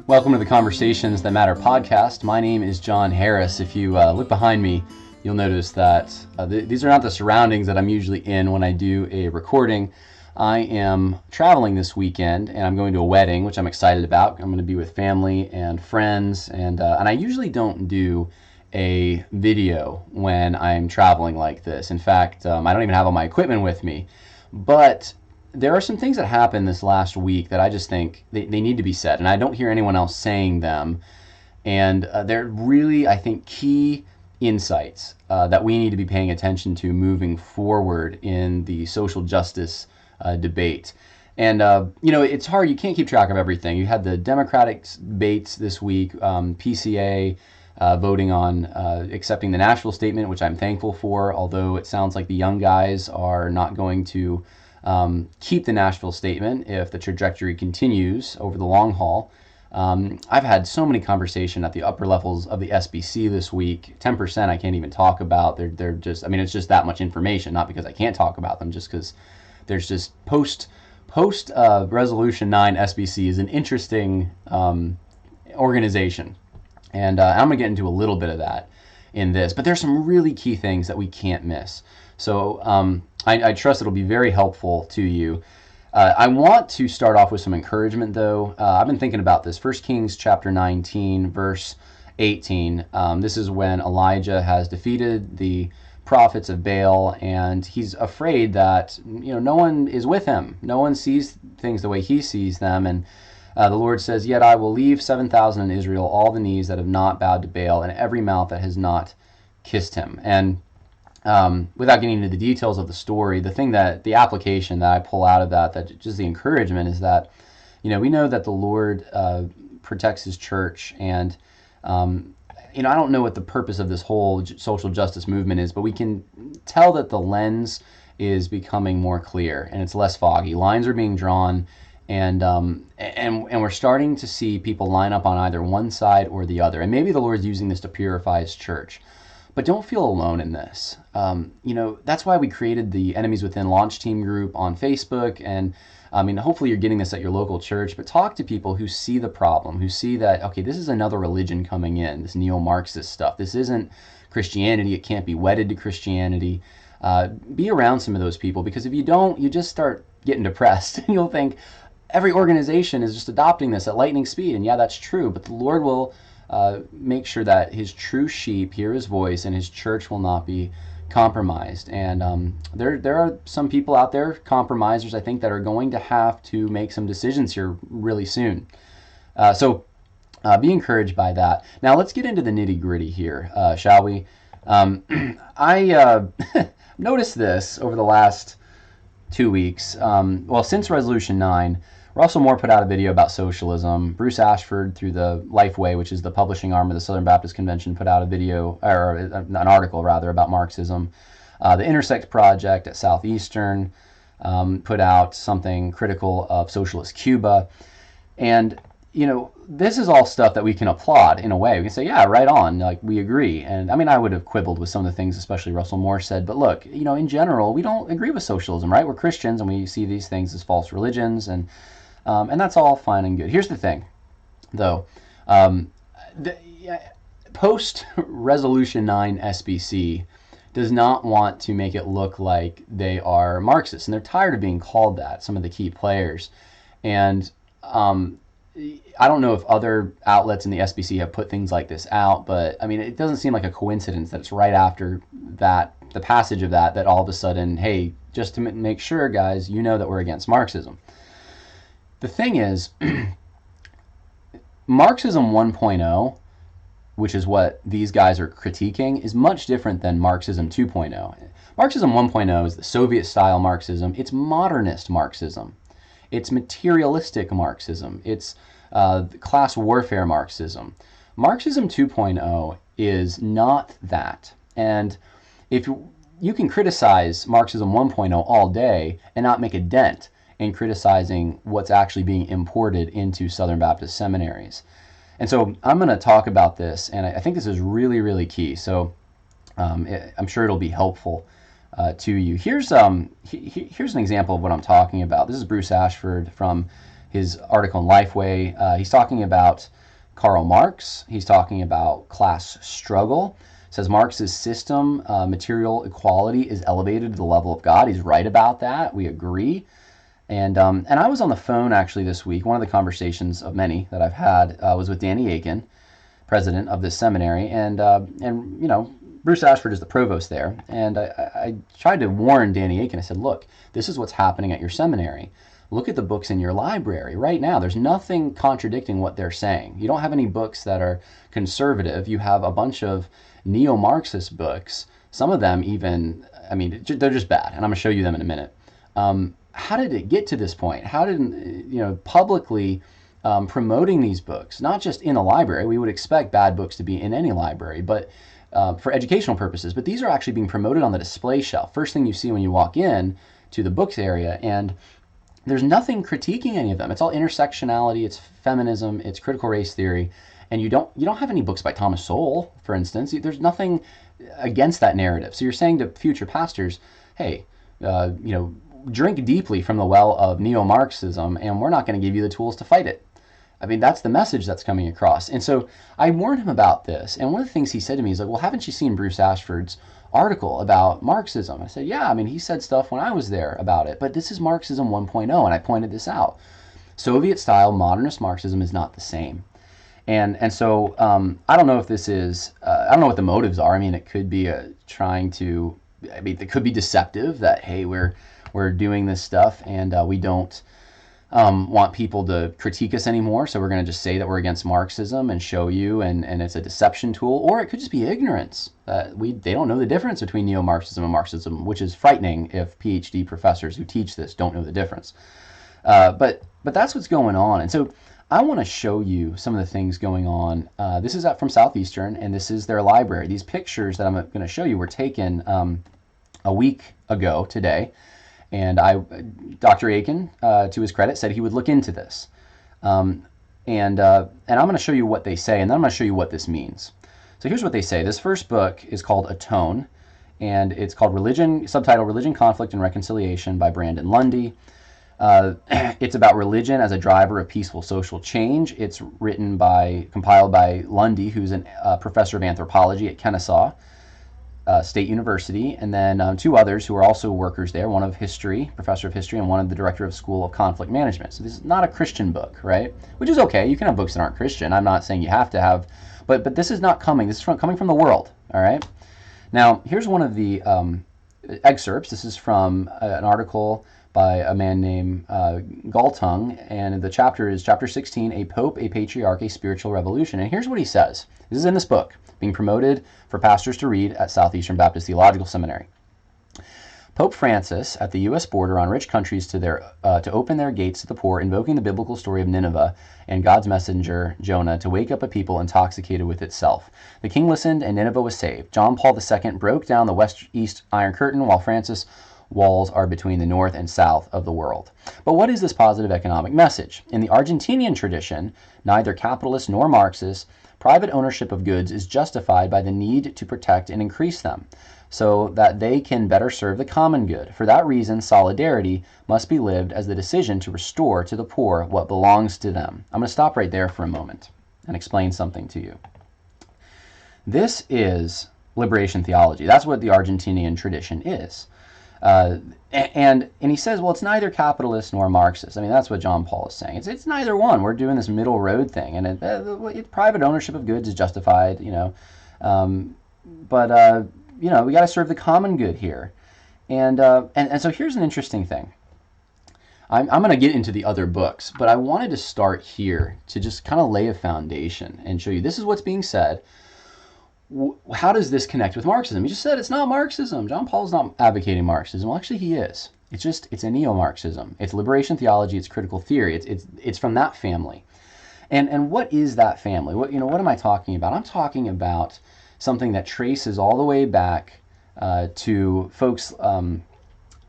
Welcome to the Conversations That Matter podcast. My name is John Harris. If you look behind me, you'll notice that these are not the surroundings that I'm usually in when I do a recording. I am traveling this weekend, and I'm going to a wedding, which I'm excited about. I'm going to be with family and friends, and I usually don't do a video when I'm traveling like this. In fact, I don't even have all my equipment with me. But there are some things that happened this last week that I just think they need to be said, and I don't hear anyone else saying them. And they're really, I think, key insights that we need to be paying attention to moving forward in the social justice debate. And, it's hard. You can't keep track of everything. You had the Democratic debates this week, PCA voting on accepting the Nashville statement, which I'm thankful for, although it sounds like the young guys are not going to keep the Nashville statement if the trajectory continues over the long haul. I've had so many conversations at the upper levels of the SBC this week. 10% I can't even talk about. They're just, it's just that much information, not because I can't talk about them, just because there's just post Resolution 9 SBC is an interesting organization. And I'm going to get into a little bit of that in this. But there's some really key things that we can't miss. So I trust it'll be very helpful to you. I want to start off with some encouragement, though. I've been thinking about this. 1 Kings chapter 19, verse 18. This is when Elijah has defeated the prophets of Baal, and he's afraid that no one is with him. No one sees things the way he sees them, and the Lord says, "Yet I will leave 7,000 in Israel, all the knees that have not bowed to Baal, and every mouth that has not kissed him." And without getting into the details of the story, the application that I pull out of that just the encouragement is that, we know that the Lord protects His church, and I don't know what the purpose of this whole social justice movement is, but we can tell that the lens is becoming more clear and it's less foggy. Lines are being drawn. And we're starting to see people line up on either one side or the other. And maybe the Lord's using this to purify His church. But don't feel alone in this. That's why we created the Enemies Within launch team group on Facebook. And hopefully you're getting this at your local church. But talk to people who see the problem, who see that, okay, this is another religion coming in, this neo-Marxist stuff. This isn't Christianity. It can't be wedded to Christianity. Be around some of those people, because if you don't, you just start getting depressed. And you'll think, every organization is just adopting this at lightning speed. And yeah, that's true. But the Lord will make sure that His true sheep hear His voice, and His church will not be compromised. And there are some people out there, compromisers, I think, that are going to have to make some decisions here really soon. So be encouraged by that. Now let's get into the nitty gritty here, shall we? I noticed this over the last 2 weeks. Since Resolution 9, Russell Moore put out a video about socialism. Bruce Ashford, through the Lifeway, which is the publishing arm of the Southern Baptist Convention, put out a video, or an article rather, about Marxism. The Intersect Project at Southeastern put out something critical of socialist Cuba. And this is all stuff that we can applaud in a way. We can say, yeah, right on, like, we agree. And I would have quibbled with some of the things, especially Russell Moore said, but look, in general, we don't agree with socialism, right? We're Christians, and we see these things as false religions, and that's all fine and good. Here's the thing, though. Post-Resolution 9 SBC does not want to make it look like they are Marxists, and they're tired of being called that, some of the key players. And I don't know if other outlets in the SBC have put things like this out, but it doesn't seem like a coincidence that it's right after that, the passage of that all of a sudden, hey, just to make sure, guys, that we're against Marxism. The thing is, Marxism 1.0, which is what these guys are critiquing, is much different than Marxism 2.0. Marxism 1.0 is the Soviet-style Marxism. It's modernist Marxism. It's materialistic Marxism. It's class warfare Marxism. Marxism 2.0 is not that. And if you can criticize Marxism 1.0 all day and not make a dent in criticizing what's actually being imported into Southern Baptist seminaries. And so I'm going to talk about this, and I think this is really, really key. So I'm sure it'll be helpful to you. Here's an example of what I'm talking about. This is Bruce Ashford from his article in Lifeway. He's talking about Karl Marx. He's talking about class struggle. Says Marx's system, material equality is elevated to the level of God. He's right about that. We agree. And I was on the phone actually this week. One of the conversations of many that I've had was with Danny Aiken, president of this seminary, and you know, Bruce Ashford is the provost there, and I tried to warn Danny Aiken. I said, look, this is what's happening at your seminary. Look at the books in your library right now. There's nothing contradicting what they're saying. You don't have any books that are conservative. You have a bunch of neo-Marxist books. Some of them even, I mean, they're just bad, and I'm going to show you them in a minute. How did it get to this point? How did, you know, publicly promoting these books, not just in a library. We would expect bad books to be in any library, but for educational purposes. But these are actually being promoted on the display shelf. First thing you see when you walk in to the books area, and there's nothing critiquing any of them. It's all intersectionality, it's feminism, it's critical race theory, and you don't have any books by Thomas Sowell, for instance. There's nothing against that narrative. So you're saying to future pastors, hey, you know, drink deeply from the well of neo-Marxism, and we're not going to give you the tools to fight it. I mean, that's the message that's coming across. And so I warned him about this. And one of the things he said to me is like, well, haven't you seen Bruce Ashford's article about Marxism? I said, yeah, I mean, he said stuff when I was there about it, but this is Marxism 1.0, and I pointed this out. Soviet-style modernist Marxism is not the same. And so I don't know if this is, I don't know what the motives are. I mean, it could be trying to, I mean, it could be deceptive that, hey, we're doing this stuff and we don't want people to critique us anymore, so we're going to just say that we're against Marxism and show you, and it's a deception tool. Or it could just be ignorance. They don't know the difference between neo-Marxism and Marxism, which is frightening if PhD professors who teach this don't know the difference. But that's what's going on. And so I want to show you some of the things going on. This is from Southeastern, and this is their library. These pictures that I'm going to show you were taken a week ago today. And Dr. Aiken, to his credit, said he would look into this. And I'm going to show you what they say, and then I'm going to show you what this means. So here's what they say. This first book is called Atone, and it's called subtitle Religion, Conflict, and Reconciliation by Brandon Lundy. It's about religion as a driver of peaceful social change. It's compiled by Lundy, who's a professor of anthropology at Kennesaw State University, and then two others who are also workers there, one of history, professor of history, and one of the director of School of Conflict Management. So this is not a Christian book, right? Which is okay. You can have books that aren't Christian. I'm not saying you have to have, but this is not coming. This is coming from the world, all right? Now, here's one of the excerpts. This is from an article by a man named Galtung, and the chapter is chapter 16, A Pope, a Patriarch, a Spiritual Revolution. And here's what he says. This is in this book, being promoted for pastors to read at Southeastern Baptist Theological Seminary. Pope Francis, at the U.S. border on rich countries to open their gates to the poor, invoking the biblical story of Nineveh and God's messenger, Jonah, to wake up a people intoxicated with itself. The king listened, and Nineveh was saved. John Paul II broke down the west-east Iron Curtain, while Francis' walls are between the north and south of the world. But what is this positive economic message? In the Argentinian tradition, neither capitalist nor Marxist, private ownership of goods is justified by the need to protect and increase them, so that they can better serve the common good. For that reason, solidarity must be lived as the decision to restore to the poor what belongs to them. I'm going to stop right there for a moment and explain something to you. This is liberation theology. That's what the Argentinian tradition is. And he says, well, it's neither capitalist nor Marxist. I mean, that's what John Paul is saying. It's neither one. We're doing this middle road thing, and private ownership of goods is justified, you know. You know, we got to serve the common good here, and so here's an interesting thing. I'm going to get into the other books, but I wanted to start here to just kind of lay a foundation and show you this is what's being said. How does this connect with Marxism? He just said it's not Marxism. John Paul's not advocating Marxism. Well, actually, he is. It's a neo-Marxism. It's liberation theology. It's critical theory. It's from that family. And what is that family? What am I talking about? I'm talking about something that traces all the way back to folks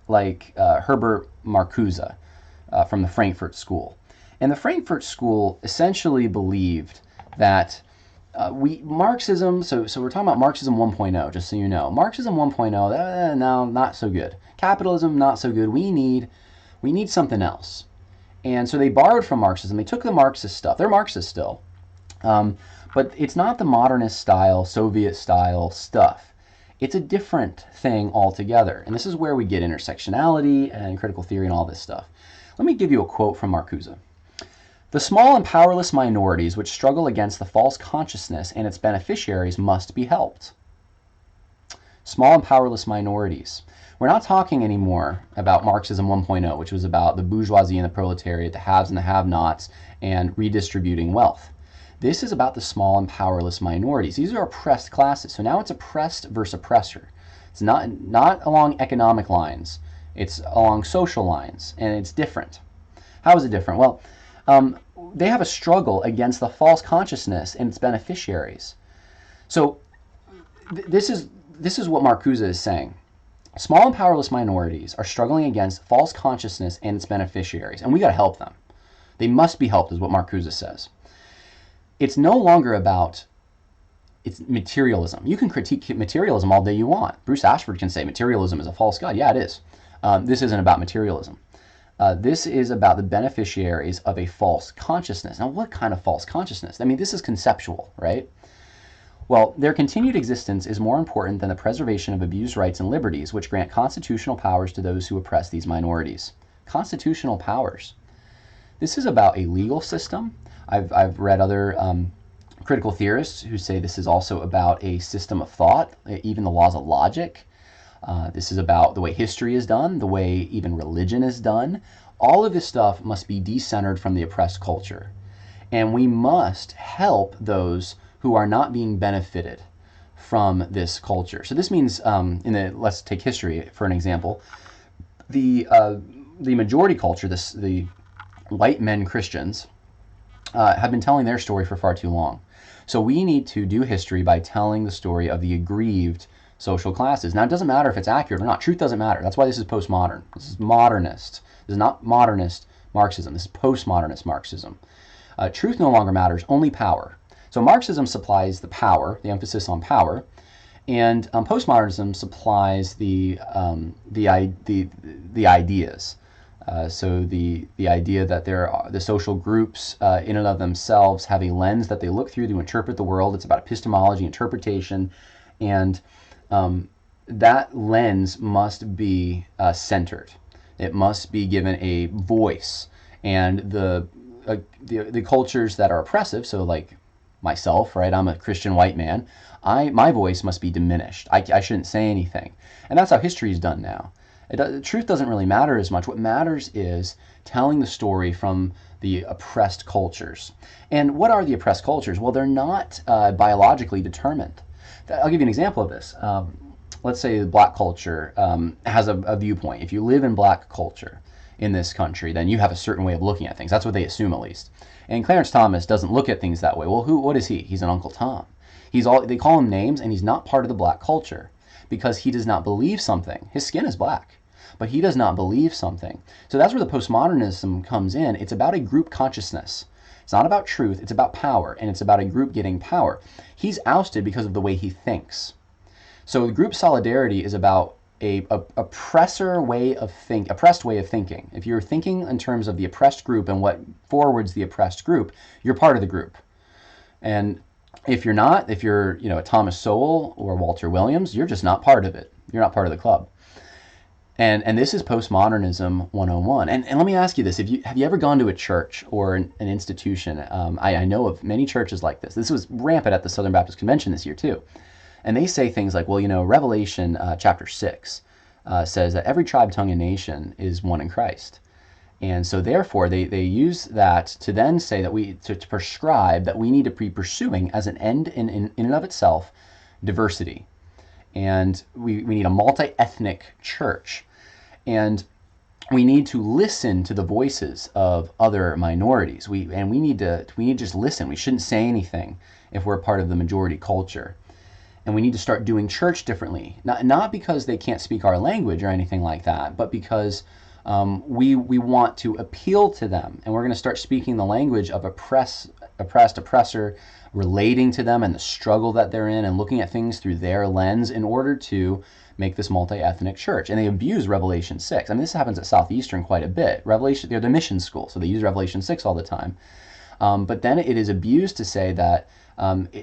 like Herbert Marcuse from the Frankfurt School. And the Frankfurt School essentially believed that Marxism, so we're talking about Marxism 1.0, just so you know. Marxism 1.0, no, not so good. Capitalism, not so good. We need something else. And so they borrowed from Marxism. They took the Marxist stuff. They're Marxist still. But it's not the modernist style, Soviet style stuff. It's a different thing altogether. And this is where we get intersectionality and critical theory and all this stuff. Let me give you a quote from Marcuse. "The small and powerless minorities which struggle against the false consciousness and its beneficiaries must be helped." Small and powerless minorities. We're not talking anymore about Marxism 1.0, which was about the bourgeoisie and the proletariat, the haves and the have-nots, and redistributing wealth. This is about the small and powerless minorities. These are oppressed classes. So now it's oppressed versus oppressor. It's not along economic lines. It's along social lines, and it's different. How is it different? Well, they have a struggle against the false consciousness and its beneficiaries. So this is what Marcuse is saying. Small and powerless minorities are struggling against false consciousness and its beneficiaries, and we got to help them. They must be helped, is what Marcuse says. It's no longer about materialism. You can critique materialism all day you want. Bruce Ashford can say materialism is a false god. Yeah, it is. This isn't about materialism. This is about the beneficiaries of a false consciousness. Now, what kind of false consciousness? I mean, this is conceptual, right? Well, their continued existence is more important than the preservation of abused rights and liberties, which grant constitutional powers to those who oppress these minorities. Constitutional powers. This is about a legal system. I've read other critical theorists who say this is also about a system of thought, even the laws of logic. This is about the way history is done, the way even religion is done. All of this stuff must be decentered from the oppressed culture. And we must help those who are not being benefited from this culture. So this means, let's take history for an example. The majority culture, the white men Christians, have been telling their story for far too long. So we need to do history by telling the story of the aggrieved social classes. Now, it doesn't matter if it's accurate or not. Truth doesn't matter. That's why this is postmodern. This is modernist. This is not modernist Marxism. This is postmodernist Marxism. Truth no longer matters, only power. So Marxism supplies the power, the emphasis on power, and postmodernism supplies the ideas. So the idea that the social groups in and of themselves have a lens that they look through to interpret the world. It's about epistemology, interpretation, and that lens must be centered. It must be given a voice. And the cultures that are oppressive, so like myself, right? I'm a Christian white man. My voice must be diminished. I shouldn't say anything. And that's how history is done now. Truth doesn't really matter as much. What matters is telling the story from the oppressed cultures. And what are the oppressed cultures? Well, they're not biologically determined. I'll give you an example of this. Let's say the black culture has a viewpoint. If you live in black culture in this country, then you have a certain way of looking at things. That's what they assume, at least. And Clarence Thomas doesn't look at things that way. Well, what is he? He's an Uncle Tom. They call him names, and he's not part of the black culture because he does not believe something. His skin is black, but he does not believe something. So that's where the postmodernism comes in. It's about a group consciousness. It's not about truth. It's about power, and it's about a group getting power. He's ousted because of the way he thinks. So the group solidarity is about a oppressed way of thinking. If you're thinking in terms of the oppressed group and what forwards the oppressed group, you're part of the group. And if you're not, if you're a Thomas Sowell or Walter Williams, you're just not part of it. You're not part of the club. And this is postmodernism 101. And let me ask you this: have you ever gone to a church or an institution? I know of many churches like this. This was rampant at the Southern Baptist Convention this year too. And they say things like, well, Revelation chapter 6 says that every tribe, tongue, and nation is one in Christ. And so therefore they use that to then say that to prescribe that we need to be pursuing as an end in and of itself diversity. And we need a multi-ethnic church. And we need to listen to the voices of other minorities. We need to just listen. We shouldn't say anything if we're part of the majority culture. And we need to start doing church differently. Not because they can't speak our language or anything like that, but because we want to appeal to them. And we're going to start speaking the language of oppressed, oppressor, relating to them and the struggle that they're in and looking at things through their lens in order to make this multi-ethnic church. And they abuse Revelation 6. I mean, this happens at Southeastern quite a bit. Revelation, they're the mission school, so they use Revelation 6 all the time. But then it is abused to say that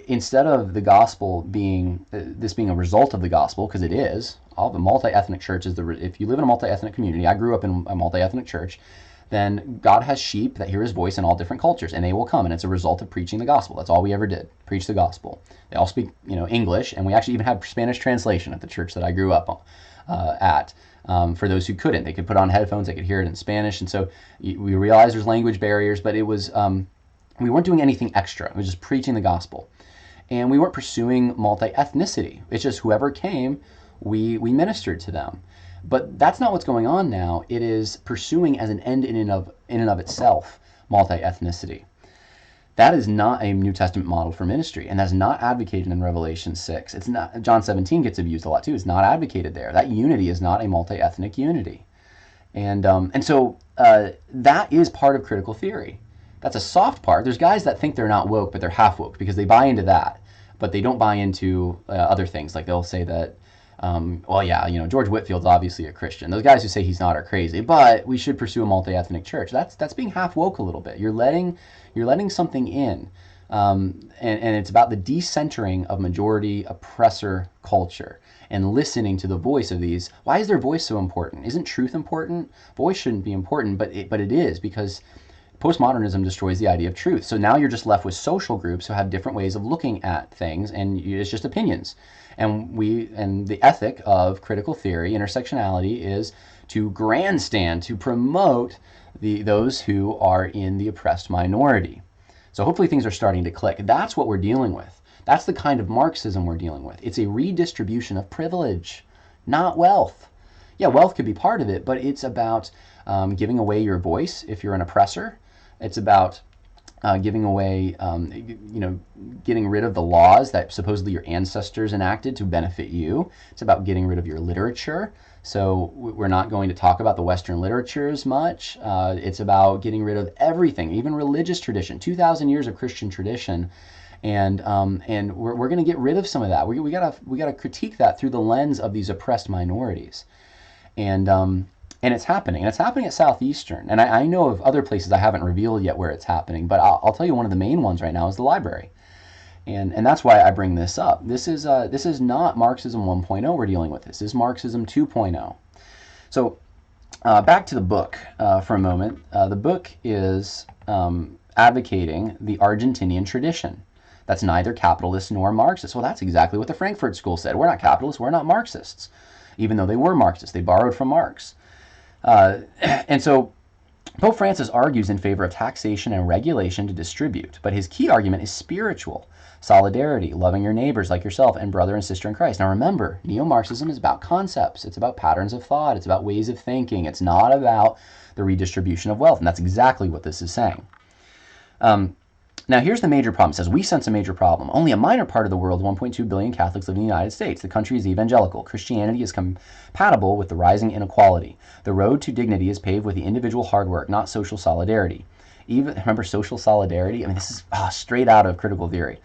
instead of the gospel being, this being a result of the gospel, because it is, all the multi-ethnic church is if you live in a multi-ethnic community, I grew up in a multi-ethnic church, then God has sheep that hear his voice in all different cultures, and they will come, and it's a result of preaching the gospel. That's all we ever did, preach the gospel. They all speak, English, and we actually even had Spanish translation at the church that I grew up at. For those who couldn't, they could put on headphones, they could hear it in Spanish, and so we realized there's language barriers, but it was, we weren't doing anything extra. It was just preaching the gospel. And we weren't pursuing multi-ethnicity. It's just whoever came, we ministered to them. But that's not what's going on now. It is pursuing as an end in and of itself multi-ethnicity. That is not a New Testament model for ministry, and that's not advocated in Revelation 6. It's not. John 17 gets abused a lot too. It's not advocated there. That unity is not a multi-ethnic unity, and so that is part of critical theory. That's a soft part. There's guys that think they're not woke, but they're half woke because they buy into that, but they don't buy into other things. Like they'll say that, well, yeah, George Whitfield's obviously a Christian. Those guys who say he's not are crazy, but we should pursue a multi-ethnic church. That's being half woke a little bit. You're letting something in, and it's about the decentering of majority oppressor culture and listening to the voice of these. Why is their voice so important? Isn't truth important? Voice shouldn't be important, but it is, because postmodernism destroys the idea of truth. So now you're just left with social groups who have different ways of looking at things, and it's just opinions. And the ethic of critical theory, intersectionality, is to grandstand, to promote those who are in the oppressed minority. So hopefully things are starting to click. That's what we're dealing with. That's the kind of Marxism we're dealing with. It's a redistribution of privilege, not wealth. Yeah, wealth could be part of it, but it's about giving away your voice if you're an oppressor. It's about giving away, getting rid of the laws that supposedly your ancestors enacted to benefit you. It's about getting rid of your literature. So we're not going to talk about the Western literature as much. It's about getting rid of everything, even religious tradition, 2,000 years of Christian tradition. And we're going to get rid of some of that. We gotta critique that through the lens of these oppressed minorities. And it's happening. And it's happening at Southeastern. And I know of other places I haven't revealed yet where it's happening, but I'll tell you one of the main ones right now is the library. And that's why I bring this up. This is not Marxism 1.0 we're dealing with. This is Marxism 2.0. So back to the book for a moment. The book is advocating the Argentinian tradition. That's neither capitalist nor Marxist. Well, that's exactly what the Frankfurt School said. We're not capitalists, we're not Marxists. Even though they were Marxists, they borrowed from Marx. And so Pope Francis argues in favor of taxation and regulation to distribute, but his key argument is spiritual. Solidarity, loving your neighbors like yourself, and brother and sister in Christ. Now remember, neo-Marxism is about concepts. It's about patterns of thought. It's about ways of thinking. It's not about the redistribution of wealth, and that's exactly what this is saying. Now here's the major problem. It says, we sense a major problem. Only a minor part of the world's 1.2 billion Catholics live in the United States. The country is evangelical. Christianity is compatible with the rising inequality. The road to dignity is paved with the individual hard work, not social solidarity. Remember social solidarity? I mean, this is straight out of critical theory.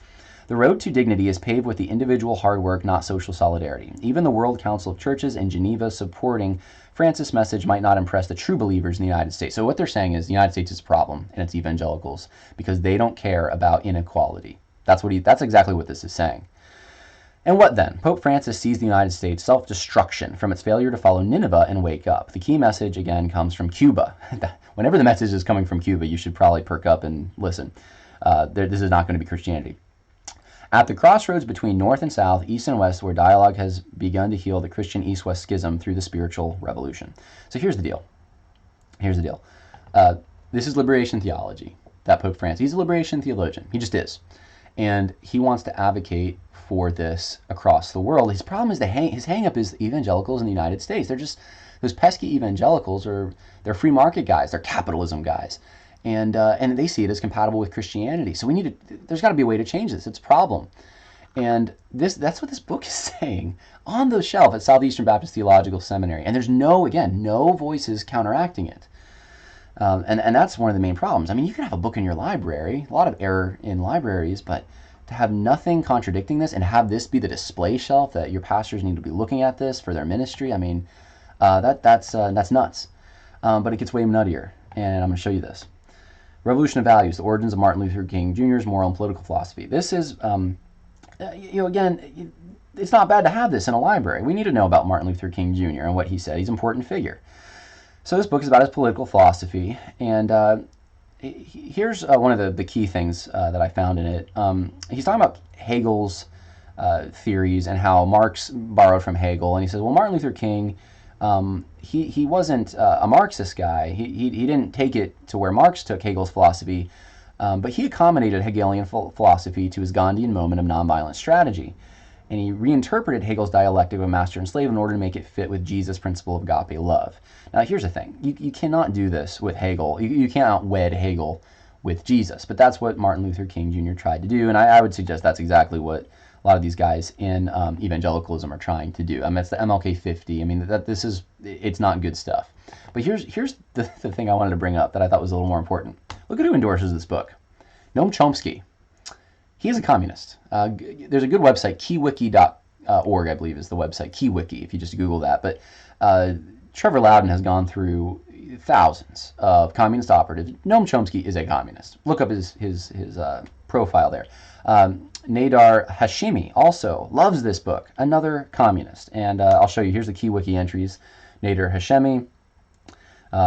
The road to dignity is paved with the individual hard work, not social solidarity. Even the World Council of Churches in Geneva supporting Francis' message might not impress the true believers in the United States. So what they're saying is the United States is a problem, and it's evangelicals, because they don't care about inequality. That's exactly what this is saying. And what then? Pope Francis sees the United States self-destruction from its failure to follow Nineveh and wake up. The key message, again, comes from Cuba. Whenever the message is coming from Cuba, you should probably perk up and listen. This is not going to be Christianity. At the crossroads between North and South, East and West, where dialogue has begun to heal the Christian East-West schism through the spiritual revolution. So here's the deal. Here's the deal. This is liberation theology, that Pope Francis. He's a liberation theologian. He just is. And he wants to advocate for this across the world. His problem is his hang-up is evangelicals in the United States. They're just, those pesky evangelicals they're free market guys. They're capitalism guys. And they see it as compatible with Christianity. So there's got to be a way to change this. It's a problem. And that's what this book is saying on the shelf at Southeastern Baptist Theological Seminary. And there's no voices counteracting it. And that's one of the main problems. I mean, you can have a book in your library, a lot of error in libraries, but to have nothing contradicting this and have this be the display shelf that your pastors need to be looking at this for their ministry, I mean, that's nuts. But it gets way nuttier, and I'm going to show you this. Revolution of Values, the origins of Martin Luther King Jr.'s moral and political philosophy. This is, again, it's not bad to have this in a library. We need to know about Martin Luther King Jr. and what he said. He's an important figure. So this book is about his political philosophy, and here's one of the key things that I found in it. He's talking about Hegel's theories and how Marx borrowed from Hegel, and he says, well, Martin Luther King, he wasn't a Marxist guy. He didn't take it to where Marx took Hegel's philosophy, but he accommodated Hegelian philosophy to his Gandhian moment of nonviolent strategy. And he reinterpreted Hegel's dialectic of master and slave in order to make it fit with Jesus' principle of agape love. Now, here's the thing. You cannot do this with Hegel. You cannot wed Hegel with Jesus. But that's what Martin Luther King Jr. tried to do. And I would suggest that's exactly what a lot of these guys in evangelicalism are trying to do. I mean, it's the MLK 50. I mean, it's not good stuff. But here's the thing I wanted to bring up that I thought was a little more important. Look at who endorses this book. Noam Chomsky. He is a communist. There's a good website, keywiki.org, I believe is the website, keywiki, if you just Google that. But Trevor Loudon has gone through thousands of communist operatives. Noam Chomsky is a communist. Look up his profile there. Nadar Hashemi also loves this book, another communist. And I'll show you. Here's the keywiki entries. Nadar Hashemi,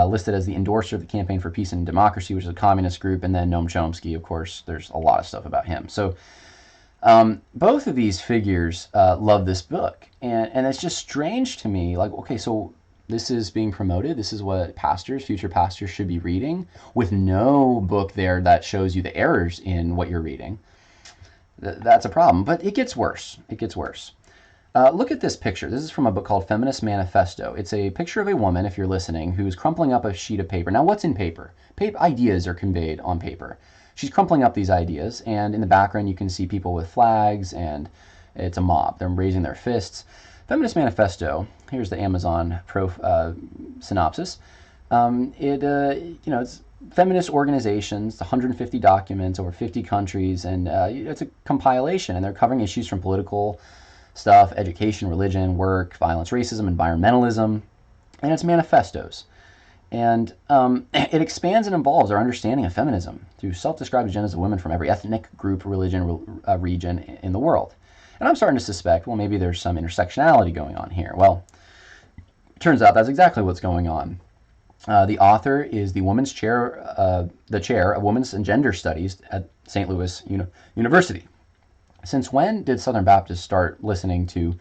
listed as the endorser of the Campaign for Peace and Democracy, which is a communist group, and then Noam Chomsky, of course, there's a lot of stuff about him. So both of these figures love this book, and it's just strange to me, like, okay, so this is being promoted, this is what pastors, future pastors should be reading, with no book there that shows you the errors in what you're reading. That's a problem, but it gets worse. It gets worse. Look at this picture. This is from a book called Feminist Manifesto. It's a picture of a woman, if you're listening, who's crumpling up a sheet of paper. Now, what's in paper? Ideas are conveyed on paper. She's crumpling up these ideas, and in the background you can see people with flags, and it's a mob. They're raising their fists. Feminist Manifesto, here's the Amazon synopsis. It's feminist organizations, 150 documents, over 50 countries, and it's a compilation, and they're covering issues from political stuff, education, religion, work, violence, racism, environmentalism, and it's manifestos. And it expands and involves our understanding of feminism through self-described agendas of women from every ethnic group, religion, region in the world. And I'm starting to suspect, well, maybe there's some intersectionality going on here. Well, it turns out that's exactly what's going on. The author is the chair of Women's and Gender Studies at St. Louis University. Since when did Southern Baptists start listening to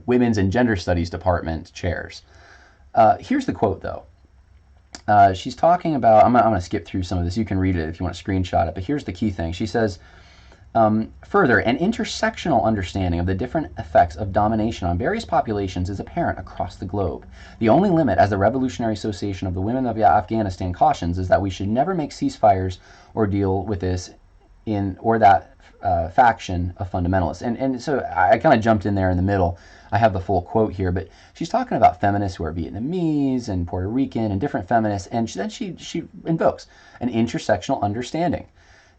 Women's and Gender Studies Department chairs? Here's the quote, though. She's talking about, I'm going to skip through some of this. You can read it if you want to screenshot it, but here's the key thing. She says, further, an intersectional understanding of the different effects of domination on various populations is apparent across the globe. The only limit, as the Revolutionary Association of the Women of Afghanistan cautions, is that we should never make ceasefires or deal with this that faction of fundamentalists. And so I kind of jumped in there in the middle. I have the full quote here, but she's talking about feminists who are Vietnamese and Puerto Rican and different feminists, and then she invokes an intersectional understanding.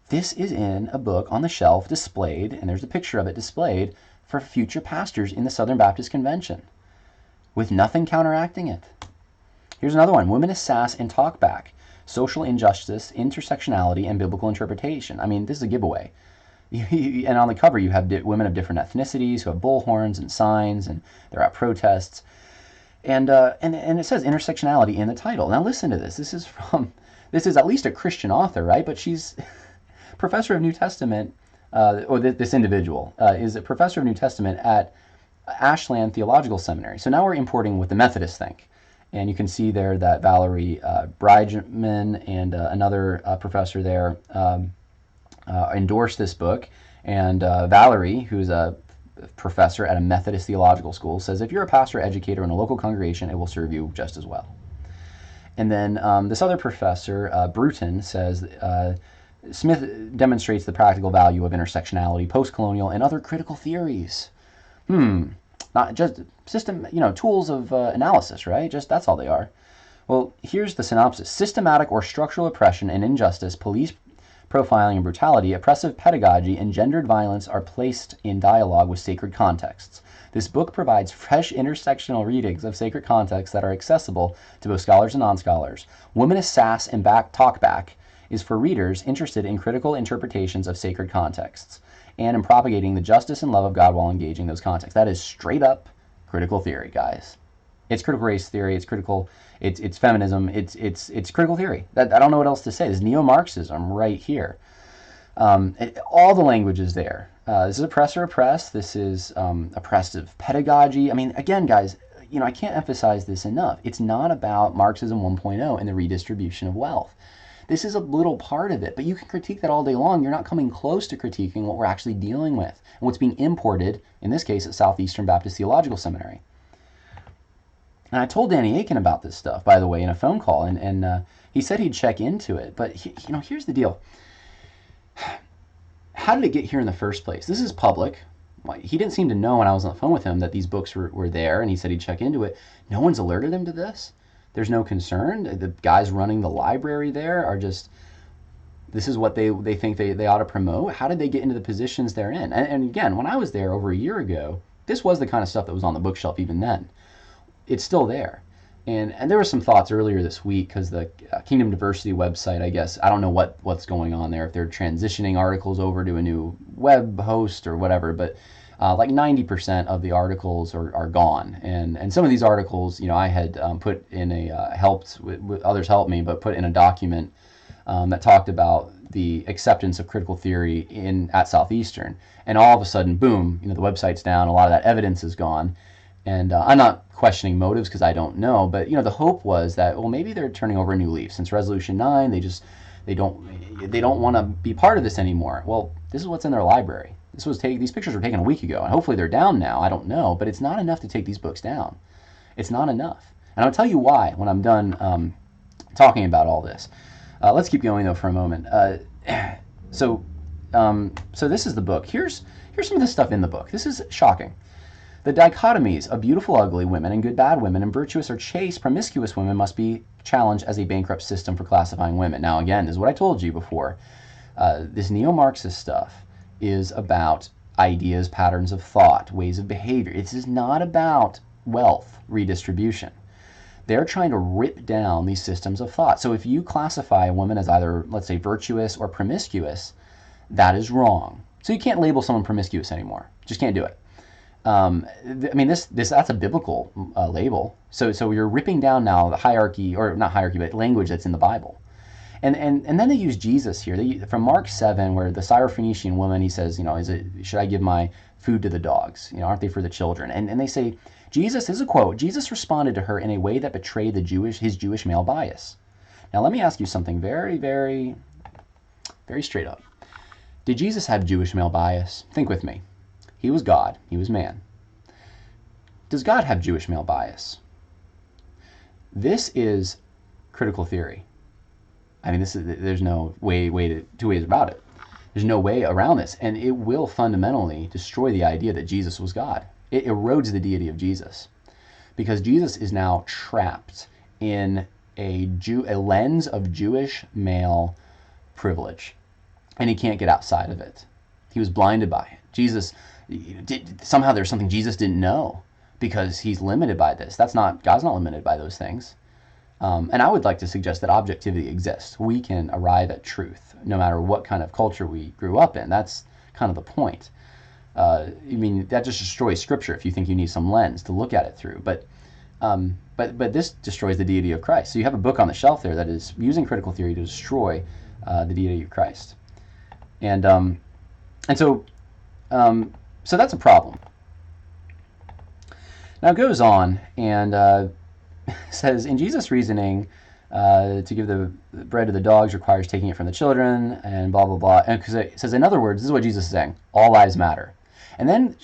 This is in a book on the shelf displayed, and there's a picture of it displayed for future pastors in the Southern Baptist Convention, with nothing counteracting it. Here's another one, Women Sass and Talkback, Social Injustice, Intersectionality, and Biblical Interpretation. I mean, this is a giveaway. And on the cover you have women of different ethnicities who have bullhorns and signs, and they're at protests. And it says intersectionality in the title. Now listen to this. This is at least a Christian author, right? But she's professor of New Testament, this individual is a professor of New Testament at Ashland Theological Seminary. So now we're importing what the Methodists think. And you can see there that Valerie Bridgman and another professor there endorsed this book. And Valerie, who's a professor at a Methodist theological school, says if you're a pastor or educator in a local congregation, it will serve you just as well. And then this other professor, Bruton, says Smith demonstrates the practical value of intersectionality, post-colonial, and other critical theories. Not just system, tools of analysis, right? Just that's all they are. Well, here's the synopsis. Systematic or structural oppression and injustice, police profiling, and brutality, oppressive pedagogy, and gendered violence are placed in dialogue with sacred contexts. This book provides fresh intersectional readings of sacred contexts that are accessible to both scholars and non-scholars. Womanist Sass and Talkback is for readers interested in critical interpretations of sacred contexts and in propagating the justice and love of God while engaging those contexts. That is straight up critical theory, guys. It's critical race theory. It's critical. It's feminism. It's critical theory. I don't know what else to say. There's neo-marxism right here. All the language is there. This is oppressor oppress. This is oppressive pedagogy. I mean, again, guys, I can't emphasize this enough. It's not about Marxism 1.0 and the redistribution of wealth. This is a little part of it, but you can critique that all day long. You're not coming close to critiquing what we're actually dealing with and what's being imported, in this case, at Southeastern Baptist Theological Seminary. And I told Danny Aiken about this stuff, by the way, in a phone call, and he said he'd check into it. But here's the deal. How did it get here in the first place? This is public. He didn't seem to know when I was on the phone with him that these books were there, and he said he'd check into it. No one's alerted him to this. There's no concern. The guys running the library there are just, this is what they think they ought to promote. How did they get into the positions they're in? And again, when I was there over a year ago, this was the kind of stuff that was on the bookshelf even then. It's still there. And there were some thoughts earlier this week because the Kingdom Diversity website, I guess, I don't know what's going on there, if they're transitioning articles over to a new web host or whatever, but like 90% of the articles are gone. And some of these articles, I had put in others helped me, but put in a document that talked about the acceptance of critical theory at Southeastern. And all of a sudden, boom, the website's down, a lot of that evidence is gone. And I'm not questioning motives because I don't know, but the hope was that, well, maybe they're turning over a new leaf. Since Resolution 9, they don't want to be part of this anymore. Well, this is what's in their library. These pictures were taken a week ago, and hopefully they're down now. I don't know, but it's not enough to take these books down. It's not enough, and I'll tell you why when I'm done talking about all this. Let's keep going though for a moment. So this is the book. Here's some of the stuff in the book. This is shocking. The dichotomies of beautiful, ugly women and good, bad women and virtuous or chaste, promiscuous women must be challenged as a bankrupt system for classifying women. Now, again, this is what I told you before. This neo-Marxist stuff is about ideas, patterns of thought, ways of behavior. It is not about wealth redistribution. They're trying to rip down these systems of thought. So if you classify a woman as either, let's say, virtuous or promiscuous, that is wrong. So you can't label someone promiscuous anymore. Just can't do it. That's a biblical label. So you're ripping down now the hierarchy, or not hierarchy, but language that's in the Bible. And then they use Jesus here. From Mark 7, where the Syrophoenician woman, he says, should I give my food to the dogs? Aren't they for the children? And they say, Jesus, this is a quote, Jesus responded to her in a way that betrayed his Jewish male bias. Now let me ask you something very, very, very straight up. Did Jesus have Jewish male bias? Think with me. He was God. He was man. Does God have Jewish male bias? This is critical theory. There's no two ways about it. There's no way around this, and it will fundamentally destroy the idea that Jesus was God. It erodes the deity of Jesus, because Jesus is now trapped in a lens of Jewish male privilege, and he can't get outside of it. He was blinded by it. Somehow there's something Jesus didn't know because he's limited by this. God's not limited by those things. And I would like to suggest that objectivity exists. We can arrive at truth no matter what kind of culture we grew up in. That's kind of the point. That just destroys Scripture if you think you need some lens to look at it through. But this destroys the deity of Christ. So you have a book on the shelf there that is using critical theory to destroy the deity of Christ. So that's a problem. Now it goes on and says, in Jesus' reasoning, to give the bread to the dogs requires taking it from the children, and blah, blah, blah. And because it says, in other words, this is what Jesus is saying, all lives matter. And then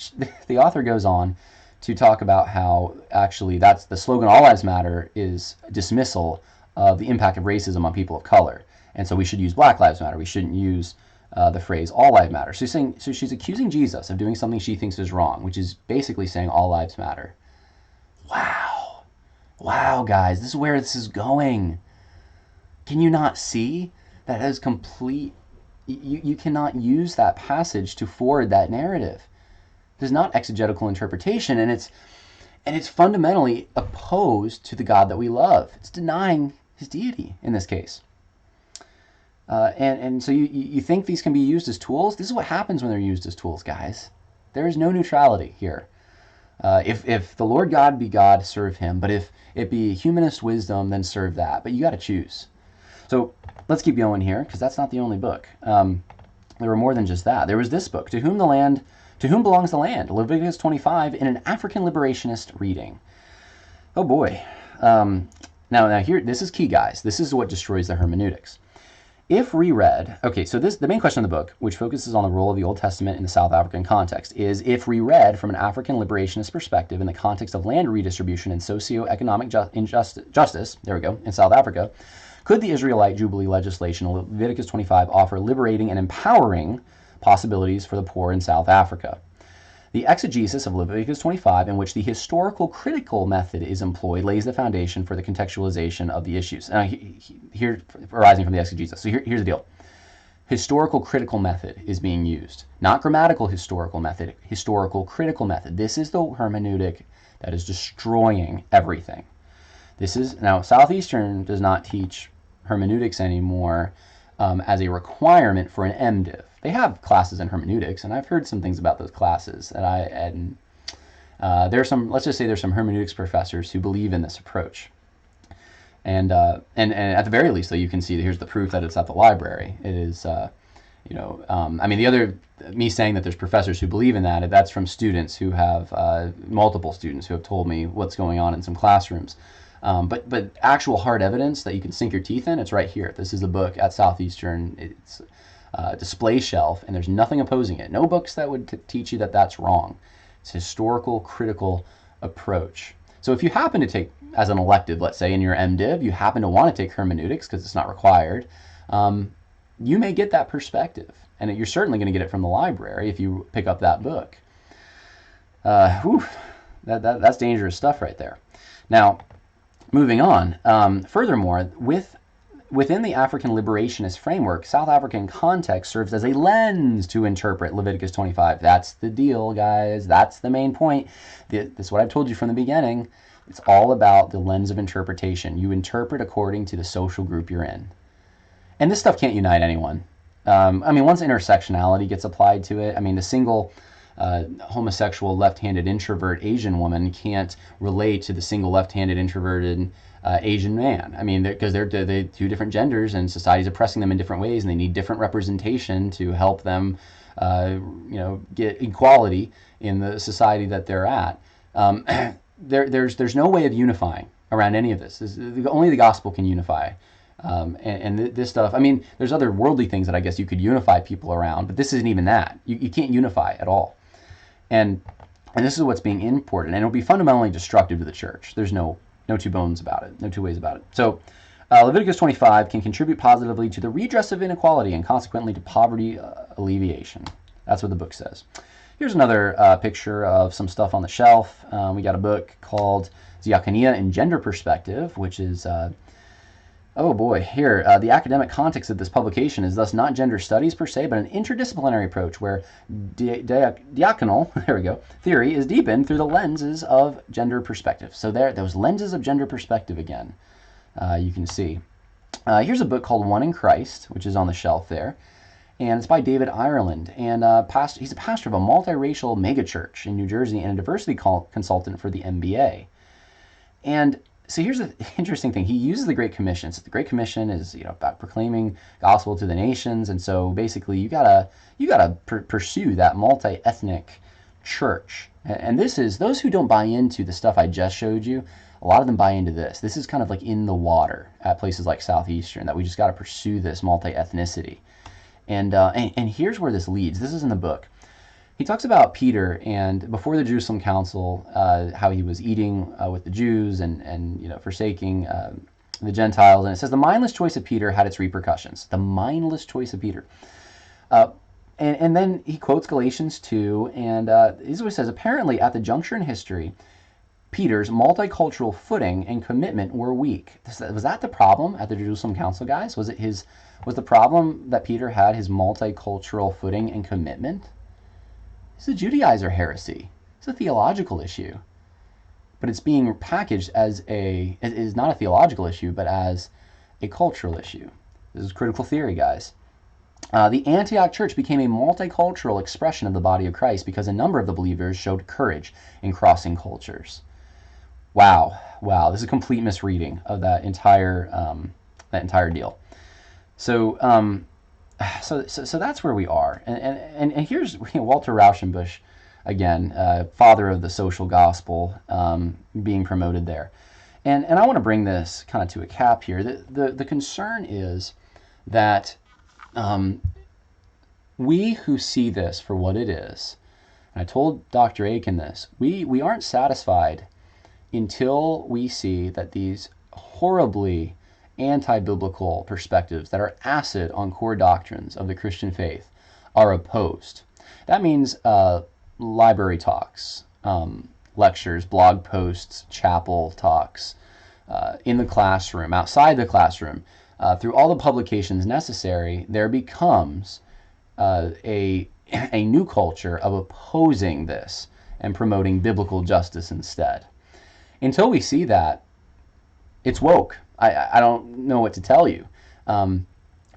the author goes on to talk about how actually that's the slogan, all lives matter, is dismissal of the impact of racism on people of color. And so we should use Black Lives Matter. We shouldn't use the phrase all lives matter. So she's accusing Jesus of doing something she thinks is wrong, which is basically saying all lives matter. Wow, guys, this is where this is going. Can you not see that has complete you cannot use that passage to forward that narrative. It is not exegetical interpretation, and it's fundamentally opposed to the God that we love. It's denying his deity in this case. And so you think these can be used as tools? This is what happens when they're used as tools, guys. There is no neutrality here. If the Lord God be God, serve him. But if it be humanist wisdom, then serve that. But you got to choose. So let's keep going here, because that's not the only book. There were more than just that. There was this book, To Whom Belongs the Land? Leviticus 25 in an African liberationist reading. Oh boy. Now here, this is key, guys. This is what destroys the hermeneutics. If reread, okay, so the main question of the book, which focuses on the role of the Old Testament in the South African context, is if reread from an African liberationist perspective in the context of land redistribution and socio-economic justice, there we go, in South Africa, could the Israelite Jubilee legislation, Leviticus 25, offer liberating and empowering possibilities for the poor in South Africa? The exegesis of Leviticus 25, in which the historical critical method is employed, lays the foundation for the contextualization of the issues. Now, here, arising from the exegesis. So here's the deal. Historical critical method is being used. Not grammatical historical method, historical critical method. This is the hermeneutic that is destroying everything. Now, Southeastern does not teach hermeneutics anymore as a requirement for an MDiv. They have classes in hermeneutics, and I've heard some things about those classes. Let's just say there's some hermeneutics professors who believe in this approach. And at the very least, though, you can see here's the proof that it's at the library. It is, me saying that there's professors who believe in that's from students who have, multiple students who have told me what's going on in some classrooms. But actual hard evidence that you can sink your teeth in, it's right here. This is a book at Southeastern. It's display shelf, and there's nothing opposing it. No books that would teach you that that's wrong. It's a historical, critical approach. So if you happen to take, as an elective, let's say in your MDiv, you happen to want to take hermeneutics because it's not required, you may get that perspective. And you're certainly going to get it from the library if you pick up that book. That's dangerous stuff right there. Now, moving on. Furthermore, within the African liberationist framework, South African context serves as a lens to interpret Leviticus 25. That's the deal, guys. That's the main point. This is what I've told you from the beginning. It's all about the lens of interpretation. You interpret according to the social group you're in. And this stuff can't unite anyone. Once intersectionality gets applied to it, the single homosexual left-handed introvert Asian woman can't relate to the single left-handed introverted Asian man. Because they're two different genders, and society's oppressing them in different ways, and they need different representation to help them, get equality in the society that they're at. There's no way of unifying around any of this. Only the gospel can unify. This stuff, there's other worldly things that I guess you could unify people around, but this isn't even that. You can't unify at all. And this is what's being imported, and it'll be fundamentally destructive to the church. There's no two bones about it, no two ways about it. So Leviticus 25 can contribute positively to the redress of inequality and consequently to poverty alleviation. That's what the book says. Here's another picture of some stuff on the shelf. We got a book called Diakonia in Gender Perspective, which is oh boy, here, the academic context of this publication is thus not gender studies per se, but an interdisciplinary approach where diaconal, there we go, theory is deepened through the lenses of gender perspective. So those lenses of gender perspective again, you can see. Here's a book called One in Christ, which is on the shelf there, and it's by David Ireland, and he's a pastor of a multiracial megachurch in New Jersey and a diversity consultant for the MBA. And so here's the interesting thing. He uses the Great Commission. So the Great Commission is, about proclaiming gospel to the nations, and so basically you gotta pursue that multi-ethnic church. And this is those who don't buy into the stuff I just showed you. A lot of them buy into this. This is kind of like in the water at places like Southeastern, that we just got to pursue this multi-ethnicity. And here's where this leads. This is in the book. He talks about Peter and before the Jerusalem Council, how he was eating with the Jews and forsaking the Gentiles. And it says the mindless choice of Peter had its repercussions. The mindless choice of Peter. And then he quotes Galatians 2, and this is what he says. Apparently, at the juncture in history, Peter's multicultural footing and commitment were weak. Was that the problem at the Jerusalem Council, guys? Was the problem that Peter had his multicultural footing and commitment? It's a Judaizer heresy. It's a theological issue. But it's being packaged as it is not a theological issue, but as a cultural issue. This is critical theory, guys. The Antioch church became a multicultural expression of the body of Christ because a number of the believers showed courage in crossing cultures. Wow, this is a complete misreading of that entire deal. So that's where we are. And here's Walter Rauschenbusch, again, father of the social gospel, being promoted there. And I want to bring this kind of to a cap here. The concern is that we who see this for what it is, and I told Dr. Aiken this, we aren't satisfied until we see that these horribly anti-biblical perspectives that are acid on core doctrines of the Christian faith are opposed. That means library talks, lectures, blog posts, chapel talks, in the classroom, outside the classroom, through all the publications necessary. There becomes a new culture of opposing this and promoting biblical justice instead. Until we see that, it's woke. I don't know what to tell you.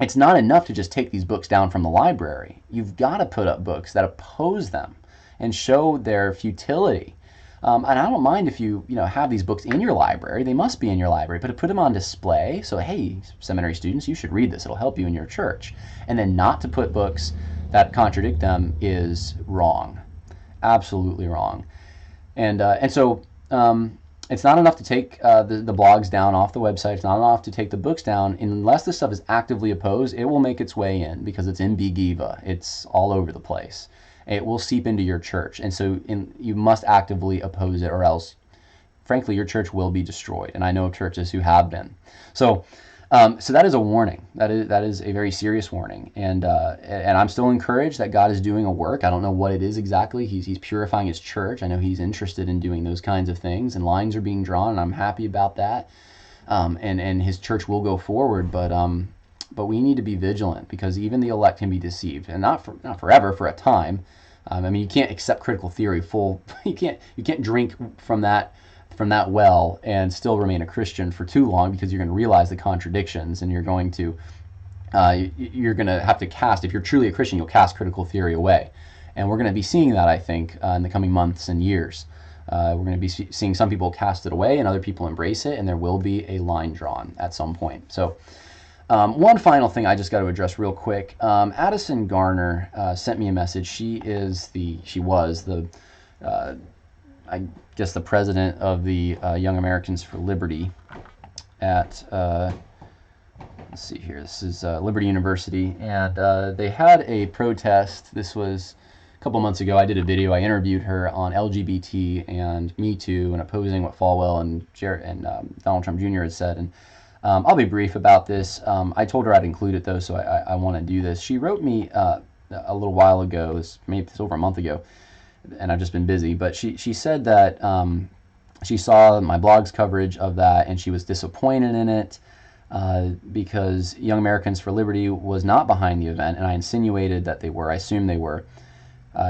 It's not enough to just take these books down from the library. You've got to put up books that oppose them and show their futility. And I don't mind if you have these books in your library. They must be in your library, but to put them on display, so hey, seminary students, you should read this. It'll help you in your church. And then not to put books that contradict them is wrong. Absolutely wrong. And so it's not enough to take the blogs down off the website. It's not enough to take the books down. Unless this stuff is actively opposed, it will make its way in because it's in Bigiva. It's all over the place. It will seep into your church. And so you must actively oppose it, or else, frankly, your church will be destroyed. And I know churches who have been. So that is a warning. That is a very serious warning. And I'm still encouraged that God is doing a work. I don't know what it is exactly. He's purifying his church. I know he's interested in doing those kinds of things, and lines are being drawn, and I'm happy about that. And his church will go forward, but we need to be vigilant, because even the elect can be deceived, and not forever, for a time. I mean, you can't accept critical theory full. You can't drink from that well and still remain a Christian for too long, because you're going to realize the contradictions, and you're going to have to cast, if you're truly a Christian, you'll cast critical theory away. And we're going to be seeing that, I think, in the coming months and years. We're going to be seeing some people cast it away and other people embrace it, and there will be a line drawn at some point. So one final thing I just got to address real quick. Addison Garner sent me a message. She was the I guess the president of the Young Americans for Liberty at, let's see here, this is Liberty University, and they had a protest. This was a couple months ago. I did a video. I interviewed her on LGBT and Me Too and opposing what Falwell and Donald Trump Jr. had said. And I'll be brief about this. I told her I'd include it, though, so I want to do this. She wrote me a little while ago, maybe it's over a month ago, and I've just been busy, but she said that she saw my blog's coverage of that, and she was disappointed in it because Young Americans for Liberty was not behind the event, and I insinuated that they were. I assumed they were.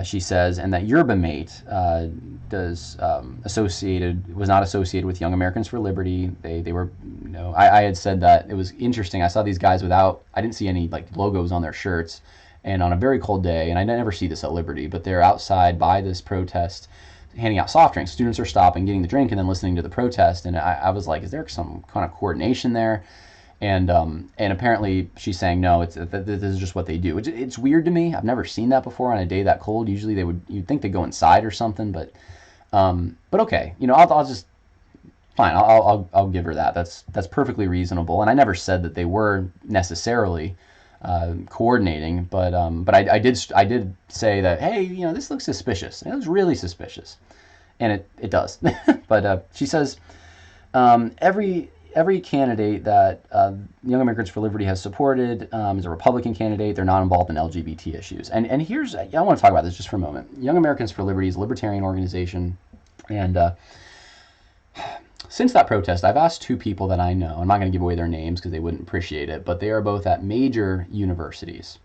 She says, and that Yerba Mate was not associated with Young Americans for Liberty. They were, I had said that it was interesting. I saw these guys I didn't see any logos on their shirts, and on a very cold day, and I never see this at Liberty, but they're outside by this protest handing out soft drinks. Students are stopping, getting the drink, and then listening to the protest, and I was like, is there some kind of coordination there? And apparently she's saying, no, this is just what they do. It's weird to me. I've never seen that before on a day that cold. Usually you'd think they go inside or something, but okay, I'll just, fine, I'll give her that. That's perfectly reasonable. And I never said that they were necessarily coordinating, but I did say that, hey, this looks suspicious. It looks really suspicious, and it does. But she says every candidate that Young Americans for Liberty has supported is a Republican candidate. They're not involved in LGBT issues. And here's, I want to talk about this just for a moment. Young Americans for Liberty is a libertarian organization, and since that protest, I've asked two people that I know. I'm not going to give away their names because they wouldn't appreciate it, but they are both at major universities.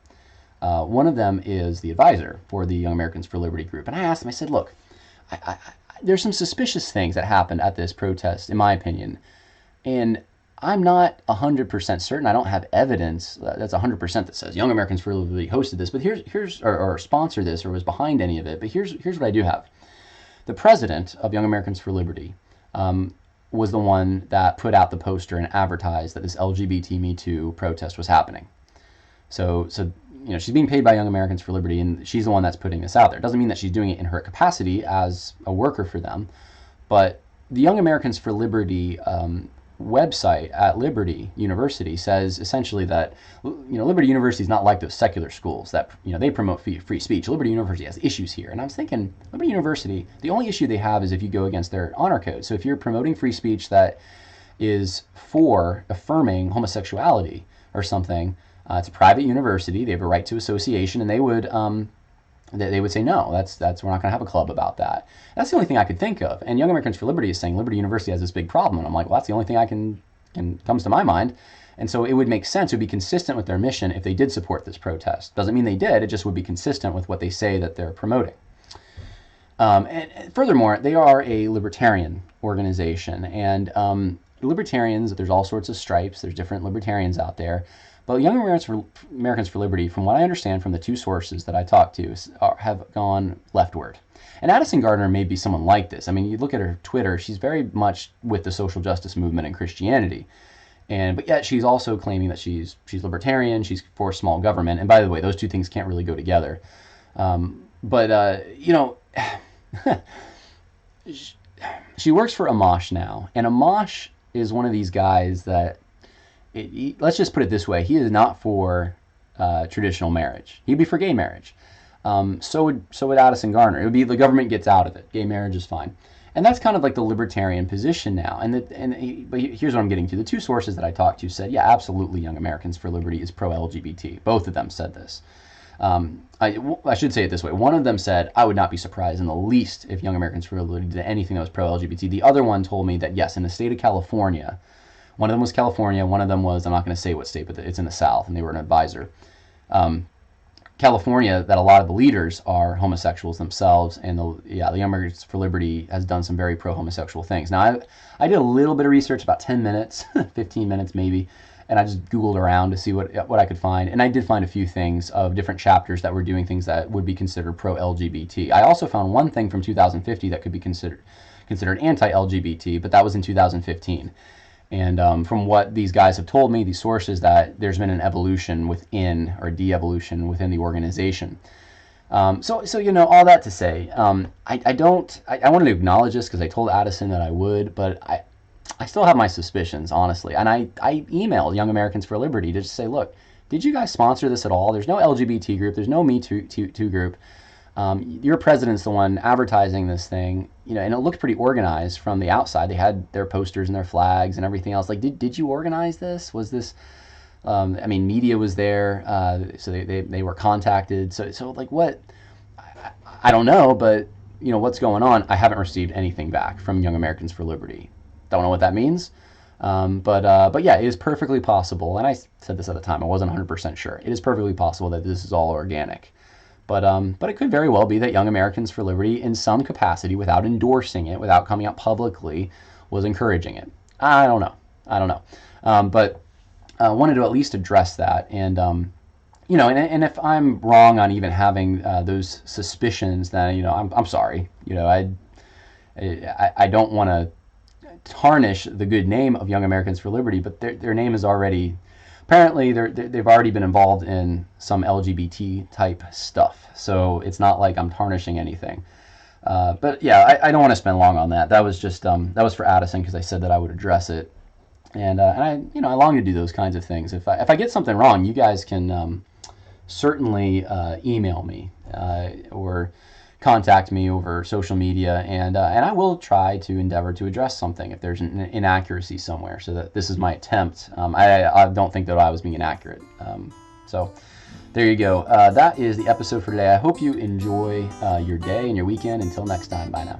One of them is the advisor for the Young Americans for Liberty group. And I asked him, I said, look, there's some suspicious things that happened at this protest, in my opinion. And I'm not 100% certain. I don't have evidence that's 100% that says Young Americans for Liberty hosted this, but here's or sponsored this or was behind any of it. But here's what I do have. The president of Young Americans for Liberty was the one that put out the poster and advertised that this LGBT Me Too protest was happening. So she's being paid by Young Americans for Liberty, and she's the one that's putting this out there. It doesn't mean that she's doing it in her capacity as a worker for them, but the Young Americans for Liberty website at Liberty University says essentially that Liberty University is not like those secular schools that they promote free speech. Liberty University has issues here, and I was thinking Liberty University, the only issue they have is if you go against their honor code. So if you're promoting free speech that is for affirming homosexuality or something, it's a private university. They have a right to association, and they would say no. That's we're not going to have a club about that. That's the only thing I could think of. And Young Americans for Liberty is saying Liberty University has this big problem, and I'm like, well, that's the only thing I can comes to my mind. And so it would make sense. It would be consistent with their mission if they did support this protest. Doesn't mean they did. It just would be consistent with what they say that they're promoting. And furthermore, they are a libertarian organization, and libertarians. There's all sorts of stripes. There's different libertarians out there. But Young Americans for Liberty, from what I understand from the two sources that I talked to, have gone leftward. And Addison Gardner may be someone like this. I mean, you look at her Twitter, she's very much with the social justice movement and Christianity. But yet she's also claiming that she's libertarian, she's for small government. And by the way, those two things can't really go together. She works for Amash now. And Amash is one of these guys that, let's just put it this way, he is not for traditional marriage. He'd be for gay marriage. So would Addison Gardner. It would be the government gets out of it. Gay marriage is fine. And that's kind of like the libertarian position now. But here's what I'm getting to. The two sources that I talked to said, yeah, absolutely, Young Americans for Liberty is pro-LGBT. Both of them said this. I should say it this way. One of them said, I would not be surprised in the least if Young Americans for Liberty did anything that was pro-LGBT. The other one told me that, yes, in the state of California, one of them was California, one of them was, I'm not going to say what state, but it's in the South, and they were an advisor. California, that a lot of the leaders are homosexuals themselves, and the Young Americans for Liberty has done some very pro-homosexual things. Now, I did a little bit of research, about 10 minutes, 15 minutes maybe, and I just Googled around to see what I could find, and I did find a few things of different chapters that were doing things that would be considered pro-LGBT. I also found one thing from 2050 that could be considered anti-LGBT, but that was in 2015. And from what these guys have told me, these sources, that there's been an evolution within, or de-evolution within the organization. So all that to say, I wanted to acknowledge this because I told Addison that I would, but I still have my suspicions, honestly. And I emailed Young Americans for Liberty to just say, look, did you guys sponsor this at all? There's no LGBT group. There's no Me Too group. Your president's the one advertising this thing, and it looked pretty organized from the outside. They had their posters and their flags and everything else. Like, did you organize this? Was this, media was there, so they were contacted. So like what, I don't know, but what's going on? I haven't received anything back from Young Americans for Liberty. Don't know what that means. But yeah, it is perfectly possible. And I said this at the time, I wasn't 100% sure. It is perfectly possible that this is all organic. But it could very well be that Young Americans for Liberty, in some capacity, without endorsing it, without coming out publicly, was encouraging it. I don't know. But I wanted to at least address that. And and if I'm wrong on even having those suspicions, then I'm sorry. I don't want to tarnish the good name of Young Americans for Liberty, but their name is already. Apparently, they've already been involved in some LGBT type stuff, so it's not like I'm tarnishing anything. But yeah, I don't want to spend long on that. That was just that was for Addison because I said that I would address it, and I long to do those kinds of things. If I get something wrong, you guys can certainly email me or contact me over social media, and I will try to endeavor to address something if there's an inaccuracy somewhere. So that this is my attempt. I don't think that I was being inaccurate. So there you go. That is the episode for today. I hope you enjoy your day and your weekend. Until next time, bye now.